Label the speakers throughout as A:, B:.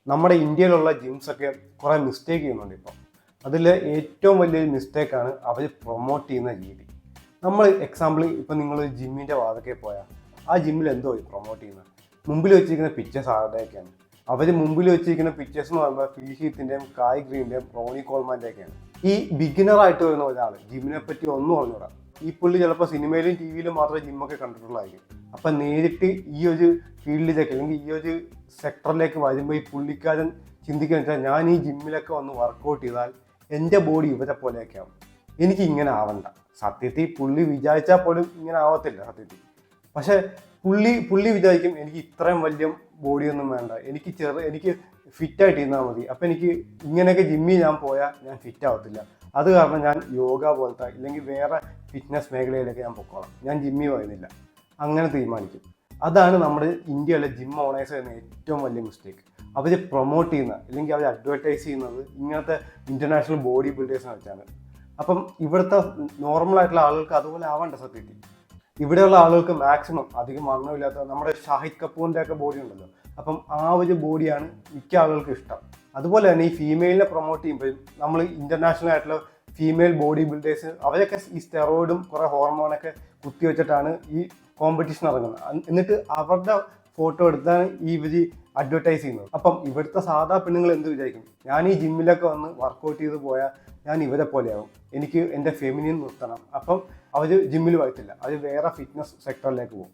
A: നമ്മുടെ ഇന്ത്യയിലുള്ള ജിംസൊക്കെ കുറേ മിസ്റ്റേക്ക് ചെയ്യുന്നുണ്ട് ഇപ്പം. അതിൽ ഏറ്റവും വലിയൊരു മിസ്റ്റേക്കാണ് അവർ പ്രൊമോട്ട് ചെയ്യുന്ന രീതി. നമ്മൾ എക്സാമ്പിൾ ഇപ്പം നിങ്ങൾ ജിമ്മിൻ്റെ വാതൊക്കെ പോയാൽ ആ ജിമ്മിൽ എന്തോ പ്രൊമോട്ട് ചെയ്യുന്നത്, മുമ്പിൽ വെച്ചിരിക്കുന്ന പിക്ചേഴ്സ് ആരുടെയൊക്കെയാണ്? അവർ മുമ്പിൽ വെച്ചിരിക്കുന്ന പിക്ചേഴ്സ് എന്ന് പറയുമ്പോൾ ഫിൽ ഹീത്തിൻ്റെയും കായ് ഗ്രീൻ്റെയും റോണി കോൾമാൻ്റെയൊക്കെയാണ്. ഈ ബിഗിനറായിട്ട് വരുന്ന ഒരാൾ ജിമ്മിനെ പറ്റി ഒന്നും അറിഞ്ഞൂടാ. ഈ പുള്ളി ചിലപ്പോൾ സിനിമയിലും ടി വിയിലും മാത്രമേ ജിമ്മൊക്കെ കണ്ടിട്ടുള്ളതായിരിക്കും. അപ്പം നേരിട്ട് ഈ ഒരു ഫീൽഡിലേക്ക് അല്ലെങ്കിൽ ഈ ഒരു സെക്ടറിലേക്ക് വരുമ്പോൾ ഈ പുള്ളിക്കാരൻ ചിന്തിക്കുക വെച്ചാൽ, ഞാൻ ഈ ജിമ്മിലൊക്കെ വന്ന് വർക്കൗട്ട് ചെയ്താൽ എൻ്റെ ബോഡി ഇവരെ പോലെയൊക്കെ ആവും, എനിക്ക് ഇങ്ങനെ ആവണ്ട. സത്യത്തിൽ പുള്ളി വിചാരിച്ചാൽ പോലും ഇങ്ങനെ ആവത്തില്ല സത്യത്തിൽ. പക്ഷെ പുള്ളി വിചാരിക്കും, എനിക്ക് ഇത്രയും വലിയ ബോഡിയൊന്നും വേണ്ട, എനിക്ക് ഫിറ്റായിട്ട് ഇരുന്നാൽ മതി. അപ്പം എനിക്ക് ഇങ്ങനെയൊക്കെ ജിമ്മിൽ ഞാൻ പോയാൽ ഞാൻ ഫിറ്റ് ആവത്തില്ല, അത് കാരണം ഞാൻ യോഗ പോലത്തെ ഇല്ലെങ്കിൽ വേറെ ഫിറ്റ്നസ് മേഖലയിലൊക്കെ ഞാൻ പൊക്കോളാം, ഞാൻ ജിമ്മിൽ പോയിരുന്നില്ല, അങ്ങനെ തീരുമാനിക്കും. അതാണ് നമ്മുടെ ഇന്ത്യയിലെ ജിം ഓണേഴ്സ് ചെയ്യുന്ന ഏറ്റവും വലിയ മിസ്റ്റേക്ക്. അവർ പ്രൊമോട്ട് ചെയ്യുന്ന അല്ലെങ്കിൽ അവർ അഡ്വർടൈസ് ചെയ്യുന്നത് ഇങ്ങനത്തെ ഇൻ്റർനാഷണൽ ബോഡി ബിൽഡേഴ്സിനെ വെച്ചാണ്. അപ്പം ഇവിടുത്തെ നോർമലായിട്ടുള്ള ആളുകൾക്ക് അതുപോലെ ആവണ്ട സത്യത്തിൽ. ഇവിടെയുള്ള ആളുകൾക്ക് മാക്സിമം അധികം വണ്ണമില്ലാത്ത നമ്മുടെ ഷാഹിദ് കപൂറിൻ്റെ ഒക്കെ ബോഡി ഉണ്ടല്ലോ, അപ്പം ആ ഒരു ബോഡിയാണ് മിക്ക ആളുകൾക്ക് ഇഷ്ടം. അതുപോലെ തന്നെ ഈ ഫീമെയിലിനെ പ്രൊമോട്ട് ചെയ്യുമ്പോഴും നമ്മൾ ഇൻ്റർനാഷണൽ ആയിട്ടുള്ള ഫീമെയിൽ ബോഡി ബിൽഡേഴ്സ് അവരൊക്കെ ഈ സ്റ്റെറോയിഡും കുറേ ഹോർമോണൊക്കെ കുത്തിവെച്ചിട്ടാണ് ഈ കോമ്പറ്റീഷൻ ഇറങ്ങുന്നത്. എന്നിട്ട് അവരുടെ ഫോട്ടോ എടുത്താണ് ഈ ഇവർ അഡ്വർടൈസ് ചെയ്യുന്നത്. അപ്പം ഇവിടുത്തെ സാധാ പെണ്ണുങ്ങൾ എന്ത് വിചാരിക്കും, ഞാൻ ഈ ജിമ്മിലൊക്കെ വന്ന് വർക്കൗട്ട് ചെയ്ത് പോയാൽ ഞാൻ ഇവരെ പോലെയാവും, എനിക്ക് എൻ്റെ ഫെമിനിൻ നിർത്തണം. അപ്പം അവർ ജിമ്മിൽ വരത്തില്ല, അവർ വേറെ ഫിറ്റ്നസ് സെക്ടറിലേക്ക് പോകും.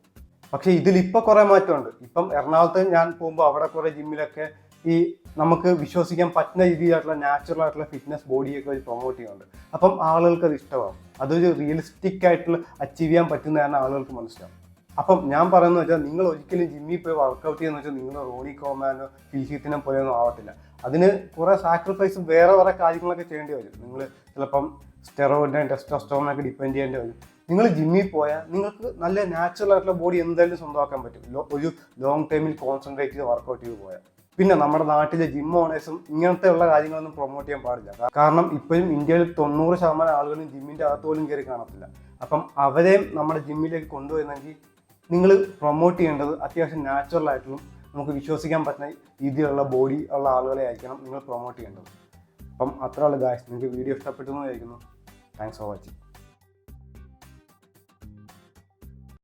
A: പക്ഷേ ഇതിലിപ്പോൾ കുറേ മാറ്റമുണ്ട്. ഇപ്പം എറണാകുളത്ത് ഞാൻ പോകുമ്പോൾ അവിടെ കുറേ ജിമ്മിലൊക്കെ ഈ നമുക്ക് വിശ്വസിക്കാൻ പറ്റുന്ന രീതിയിലായിട്ടുള്ള നാച്ചുറൽ ആയിട്ടുള്ള ഫിറ്റ്നസ് ബോഡിയൊക്കെ അവർ പ്രൊമോട്ട് ചെയ്യുന്നുണ്ട്. അപ്പം ആളുകൾക്ക് അത് ഇഷ്ടമാകും, അതൊരു റിയലിസ്റ്റിക് ആയിട്ടുള്ള അച്ചീവ് ചെയ്യാൻ പറ്റുന്നതാണ് ആളുകൾക്ക് മനസ്സിലാവും. അപ്പം ഞാൻ പറയുന്നത് വെച്ചാൽ, നിങ്ങൾ ഒരിക്കലും ജിമ്മിൽ പോയി വർക്കൗട്ട് ചെയ്യുന്ന വെച്ചാൽ നിങ്ങൾ റോണി കോമാനോ ഫിൽഹീത്തിനെ പോലെയൊന്നും ആവത്തില്ല. അതിന് കുറേ സാക്രിഫൈസും വേറെ കാര്യങ്ങളൊക്കെ ചെയ്യേണ്ടി വരും. നിങ്ങൾ ചിലപ്പം സ്റ്റെറോയിഡിനെ ടെസ്റ്റോസ്റ്ററോണിനൊക്കെ ഡിപ്പെൻഡ് ചെയ്യേണ്ടി വരും. നിങ്ങൾ ജിമ്മിൽ പോയാൽ നിങ്ങൾക്ക് നല്ല നാച്ചുറൽ ആയിട്ടുള്ള ബോഡി എന്തായാലും സ്വന്തമാക്കാൻ പറ്റും, ഒരു ലോങ് ടൈമിൽ കോൺസെൻട്രേറ്റ് ചെയ്ത് വർക്കൗട്ട് ചെയ്ത് പോയാൽ. പിന്നെ നമ്മുടെ നാട്ടിലെ ജിം ഓണേഴ്സും ഇങ്ങനത്തെ ഉള്ള കാര്യങ്ങളൊന്നും പ്രൊമോട്ട് ചെയ്യാൻ പാടില്ല. കാരണം ഇപ്പോഴും ഇന്ത്യയിൽ 90% ആളുകളും ജിമ്മിൻ്റെ അകത്ത് പോലും കയറി കാണത്തില്ല. അപ്പം അവരെയും നമ്മുടെ ജിമ്മിലേക്ക് കൊണ്ടുവരുന്നെങ്കിൽ നിങ്ങൾ പ്രൊമോട്ട് ചെയ്യേണ്ടത് അത്യാവശ്യം നാച്ചുറൽ ആയിട്ടുള്ള നമുക്ക് വിശ്വസിക്കാൻ പറ്റുന്ന രീതിയിലുള്ള ബോഡി ഉള്ള ആളുകളെ ആയിരിക്കണം നിങ്ങൾ പ്രൊമോട്ട് ചെയ്യേണ്ടത്. അപ്പം അത്ര ഉള്ള ഗായ്സ്, നിങ്ങൾക്ക് വീഡിയോ ഇഷ്ടപ്പെട്ടു എന്ന് വിചാരിക്കുന്നു. Thanks for watching.